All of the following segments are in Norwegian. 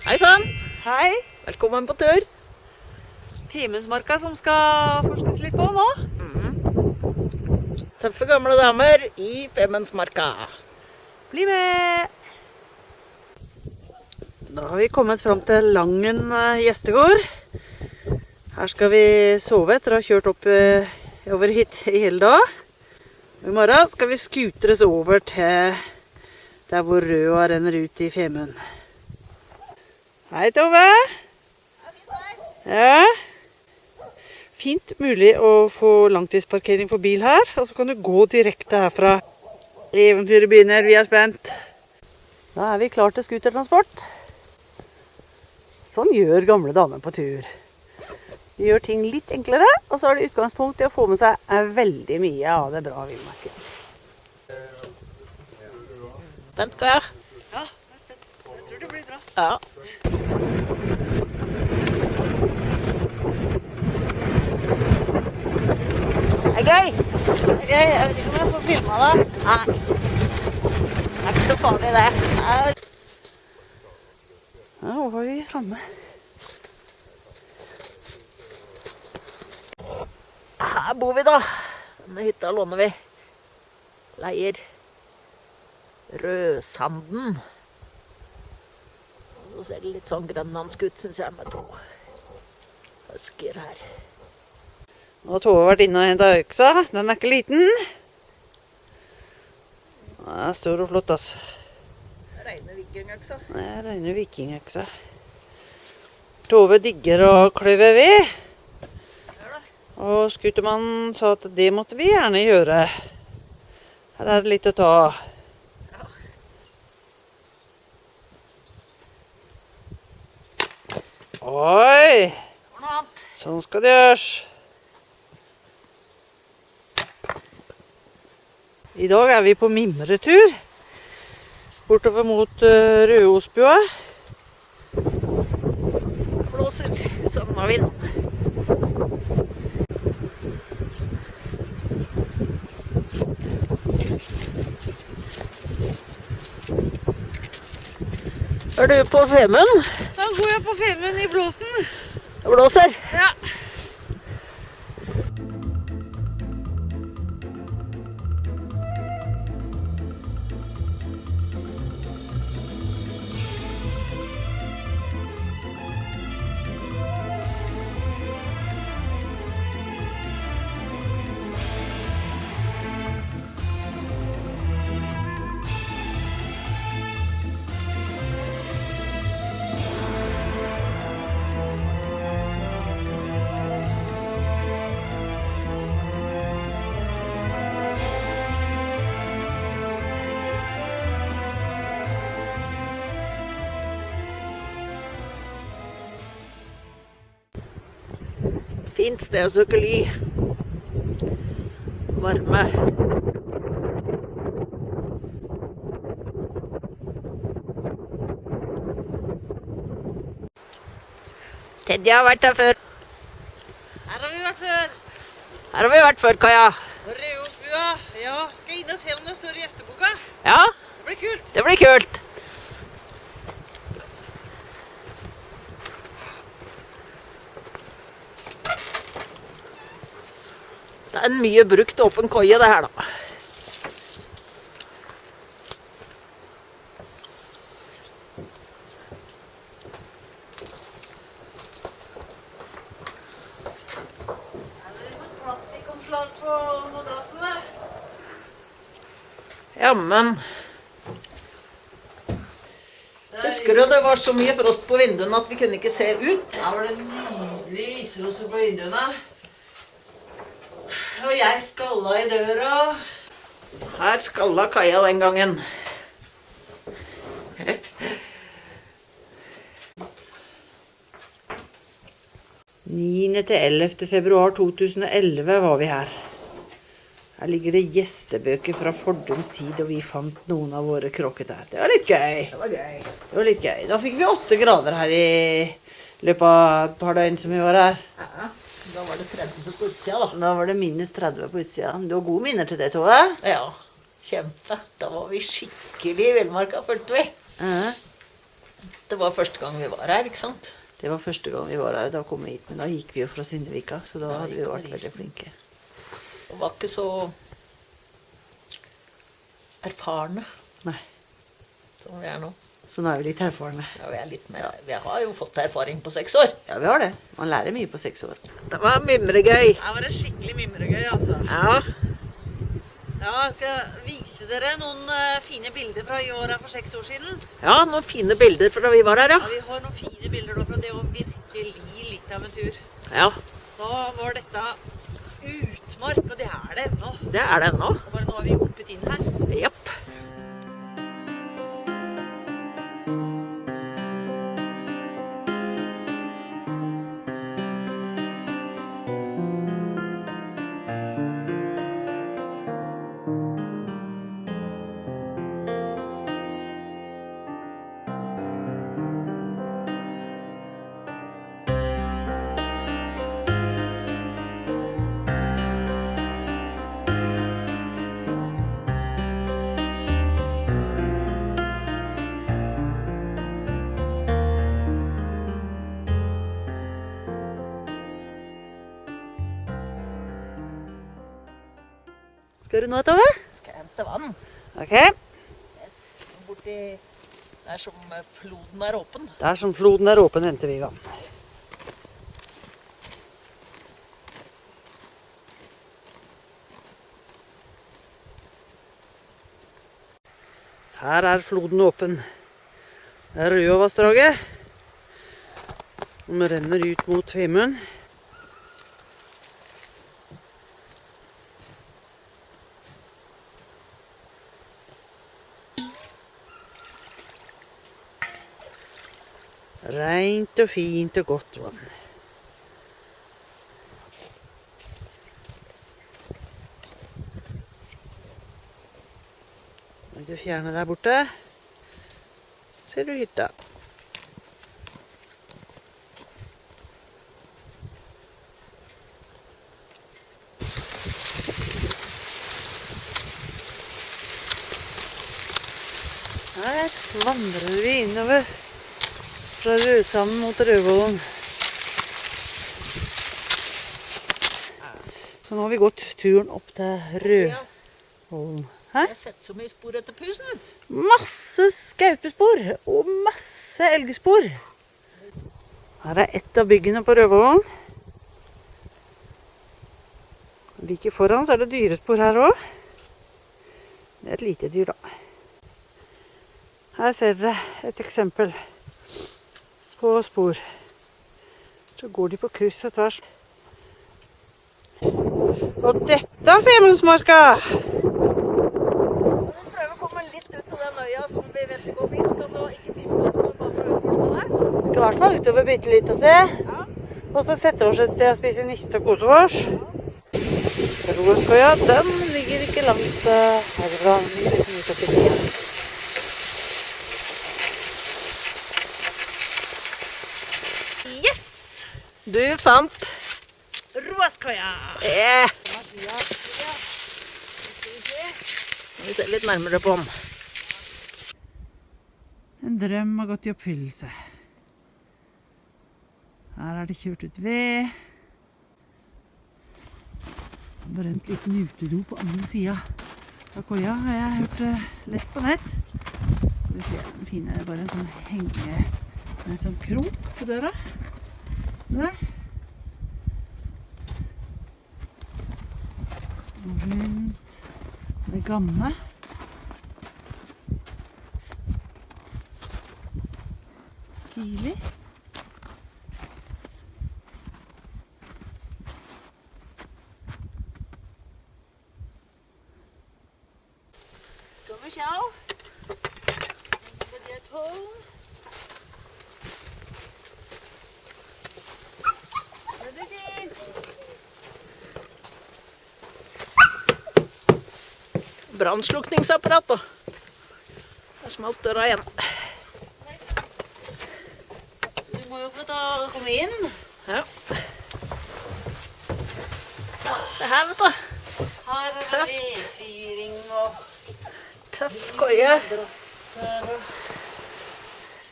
Hei sann, Hei, velkommen på tur. Femundsmarka som skal forskes litt på nå. Tøffe gamle damer i Femundsmarka. Bli med! Da har vi kommet fram til Langen gjestegård. Her skal vi sove etter å ha kjørt opp over hit i hele dag. I morgen skal vi skutres over til der hvor røa renner ut i Femund. Hei Tove! Ja. Fint mulig å få langtidsparkering for bil her, og så kan du gå direkte herfra. Eventyret begynner, vi er spent. Da er vi klar til skutertransport. Sånn gjør gamle damer på tur. De gjør ting litt enklere, og så har de utgangspunkt i å få med seg veldig mye av det bra villmarken. Spent, Kaja? Ja, jeg er spent. Jeg tror det blir bra. Ja. Det er gøy! Det er gøy, jeg vet ikke om jeg får filmet det. Nei, det er ikke så farlig det. Ja, hvor var vi framme? Her bor vi da. Denne hytta låner vi. Leier Rødsanden. Og så ser det litt sånn grønlandsk ut, synes jeg, med to husker her. Nå har Tove vært inne og hentet øksa. Den er ikke liten. Den er stor og flott, ass. Reine vikingøksa. Det er rene vikingøksa. Tove digger å kløve ved. Og skutermannen sa at det måtte vi gjerne gjøre. Her er det litt å ta. Oi! Sånn skal det gjøres. I dag er vi på mimretur. Bortover mot Rødosbua. Blåser sånn av vind. Er du på Femund? Da går jeg på Femund i blåsen. Det blåser. Ja. Fint sted å søke ly. Varme. Teddy har vært her før. Her har vi vært før. Her har vi vært før, Kaja. Rødosbua. Ja, skal jeg inn og se om det står i gjesteboka? Ja, Det blir kult. det blir kult. Det er en mye brukt åpen køye det her da. Plastikkomslag på madrassene. Jammen. Husker du det var så mye frost på vinduene at vi kunne ikke se ut? Her var det nydelig isrose på vinduene. Og jeg skalla i døra. Her skalla Kaja den gangen. 9. til 11. februar 2011 var vi her. Her ligger det gjestebøker fra fordums tid, og vi fant noen av våre kråketer. Det var litt gøy. Det var gøy. Det var litt gøy. Da fikk vi 8 grader her i løpet av et par døgn som vi var her. Ja, da var det 30 på utsida da. Da var det minus 30 på utsida. Du har gode minner til det, Tove? Ja, kjempe. Da var vi skikkelig i villmarka, følte vi. Det var første gang vi var her, ikke sant? Det var første gang vi var her, da kom vi hit, men da gikk vi jo fra Sindevika, så da Ja, hadde vi gikk vært over veldig isen. flinke. Og var ikke så erfarne Nei, som vi er nå. så nå er vi litt erfarne. Ja, vi er litt mer. Vi har jo fått erfaring på 6 år. Ja, vi har det. Man lærer mye på 6 år. Det var mimregøy. Her var det skikkelig mimregøy, altså. Ja. Ja, jeg skal vise dere noen fine bilder fra i året for 6 år siden. Ja, noen fine bilder fra da vi var her, Ja, ja. vi har noen fine bilder nå fra det å virkelig litt av en tur. Ja, Da var dette utmark, og det er det ennå. det er det ennå. Og bare nå har vi hoppet inn her. Japp. Skal du nå, Tove? Skal jeg hente vann? Ok. Yes. Borti der som floden er åpen. Der som floden er åpen, henter vi vann. Her er floden åpen. Det er Røavassdraget. Den renner ut mot Femund. Rent og fint og godt vann. Når du fjerner der borte, ser du hytta. Her vandrer vi innover fra Rødsanden mot Rødvollen. Så nå har vi gått turen opp til Rødvollen. Hæ? Jeg har sett så mye spor etter pusen. Masse skaupespor og masse elgspor. Her er ett av byggene på Rødvollen. Like foran så er det dyrespor her også. Det er et lite dyr da. Her ser dere et eksempel på spor. Så går de på kryss og tvers. Og dette er Femundsmarka! Vi prøver å komme litt ut av den øya som vi vet det går fisk, og så ikke fisk, og så må vi bare prøve å forstå det. Vi skal i hvert fall utover bitte litt og se. Ja. Og så sette oss et sted og spise niste og kose oss. Roaskoja, den ligger ikke langt herfra. Den ligger liksom ut oppi tida. Yes! Du fant. Roaskoja! Vi ser litt nærmere på den. En drøm har gått i oppfyllelse. Her er det kjørt ut ved. En berømt liten utedo på andre siden av koia har jeg hørt lett på nett. Du ser den fine, det er bare en sånn henge med en sånn krok på døra. Der. Og rundt det gamle. Stilig. Skal vi se. Everybody at home. Brannslukningsapparat da. Der smalt døra igjen. Du må jo få komme inn. Ja. Se her, vet du. Her er det vedfyring og Tøff koie. drosser og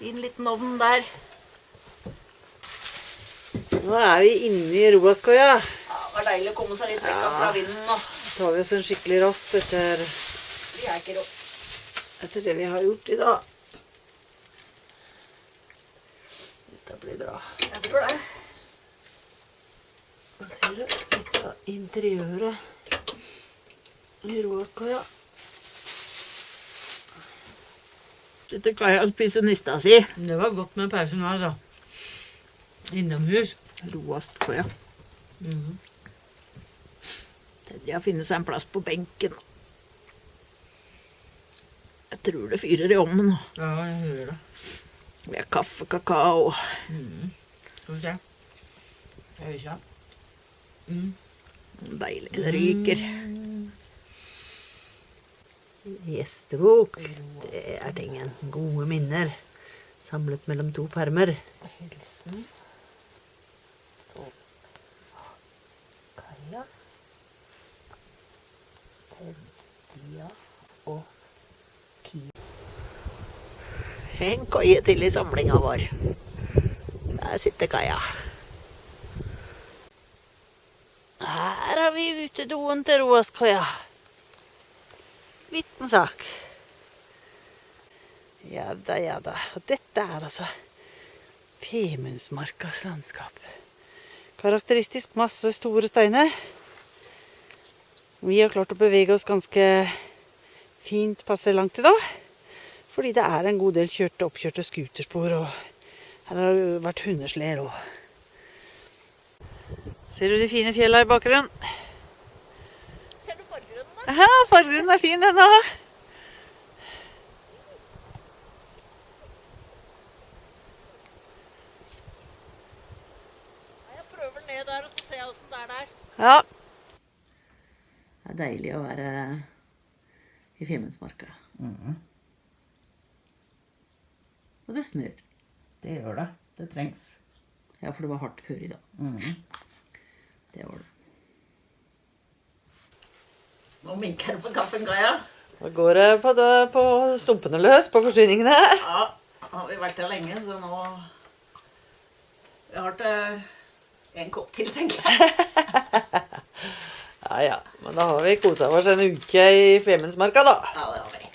Fin liten ovn der. Nå er vi inne i Roaskoia. Ja, det var deilig å komme seg litt vekk fra vinden nå. Så tar vi oss en skikkelig rast etter Vi er ikke råd. det vi har gjort i dag. Dette blir bra. Jeg tror det. Hva ser du? Dette er interiøret i Roaskoia. Sitter Kaja og spiser nista si. Det var godt med pause nå, altså. Innomhus. Roastkoia. Teddy har funnet seg en plass på benken. Jeg tror det fyrer i ovnen nå. Ja, jeg hører det. Vi har kaffe, kakao. Skal vi se. Jeg hører ikke. Deilig, det ryker. Gjestebok, det er tingen. Gode minner. Samlet mellom to permer. Hilsen. Kaja. Teddia og Kia. En koie til i samlinga vår. Der sitter Kaja. Her har vi utedoen til Roaskoia. Liten sak. Ja da. Og dette er altså Femundsmarkas landskap. Karakteristisk masse store steiner. Vi har klart å bevege oss ganske fint passe langt i dag. Fordi det er en god del oppkjørte skuterspor, og her har det vært hundesler også. Ser du de fine fjellene i bakgrunnen? Ser du forgrunnen da? Ja, fargrunnen er fin den da. Jeg prøver ned der, og så ser jeg hvordan det er der. Ja. Det er deilig å være i Femundsmarka. Og det snør. Det gjør det. Det trengs. Ja, for det var hardt før i dag. Det var det. Nå minker det på kaffen, Kaja. Da går det på stumpene løs, på forsyningene. Ja, har vi vært her lenge, så nå vi har til en kopp til, tenker jeg. Ja. Men da har vi koset oss en uke i Femundsmarka da. Ja, det har vi.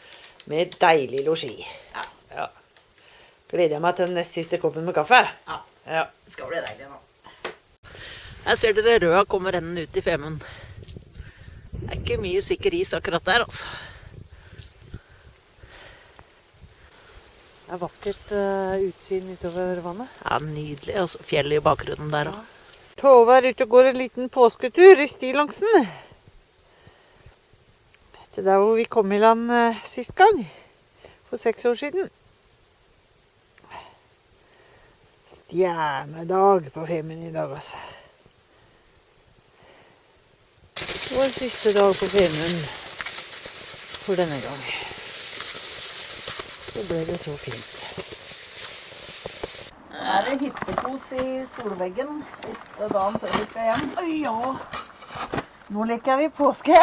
Med deilig logi. Ja. Gleder jeg meg til den nest siste koppen med kaffe. Ja. Det skal bli deilig nå. Her ser dere røda kommer rennende ut i Femund. Det er ikke mye sikker is akkurat der, altså. Det er vakkert utsyn utover vannet. Ja, nydelig, altså. Fjellet i bakgrunnen der også. Tove er ute og går en liten påsketur i stillongsen. Dette er der hvor vi kom i land sist gang, for 6 år siden. Stjernedag på Femund i dag, altså. Vår siste dag på Femund for denne gang. Så ble det så fint. Her er det hyttekos i solveggen siste dagen før vi skal hjem. Oi, ja. Nå leker vi påske.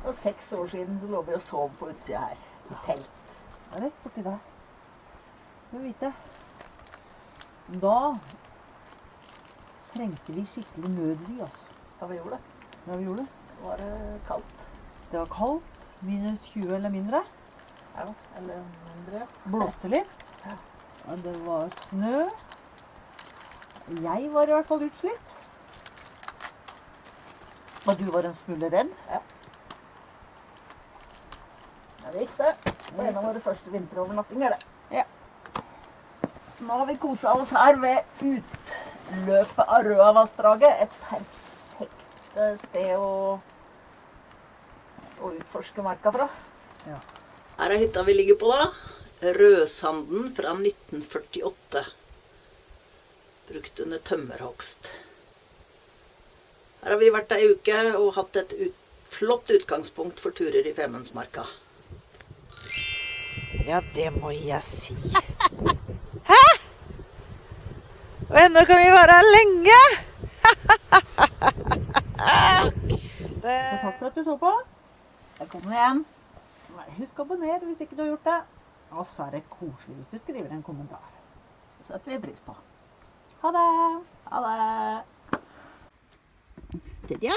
For 6 år siden så lå vi og sov på utsida her, i telt. Det er rett borti der. Du vet det. Da trengte vi skikkelig nødly, altså. Ja, vi gjorde det. Ja, vi gjorde det. Det var kaldt. Det var kaldt, minus 20 eller mindre. Ja, eller mindre. Blåste litt. Ja, det var snø. Jeg var i hvert fall utslitt. Og du var en smule redd. Ja, det gikk det. Det var en av våre første vinterovernattinger, det. Ja. Nå har vi koset oss her ved utløpet av Røavassdraget. Et perfekt sted å utforske marka fra. Ja. Her er hytta vi ligger på da. Rødsanden fra 1948. Brukt under tømmerhogst. Her har vi vært ei uke og hatt et flott utgangspunkt for turer i Femundsmarka. Ja, det må jeg si. Hæ? Og ennå kan vi være her lenge. Takk for at du så på. Jeg kommer igjen. Husk å abonnere hvis ikke du har gjort det. Og så er det koselig hvis du skriver en kommentar. Det setter vi pris på. Ha det! Ha det! Tedja,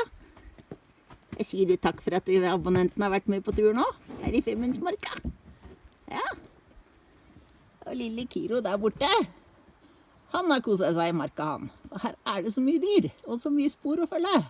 jeg sier du takk for at abonnenten har vært med på tur nå, her i Femundsmarka. Ja. Og lille Kiro der borte, han har koset seg i marka han. For her er det så mye dyr, og så mye spor å følge.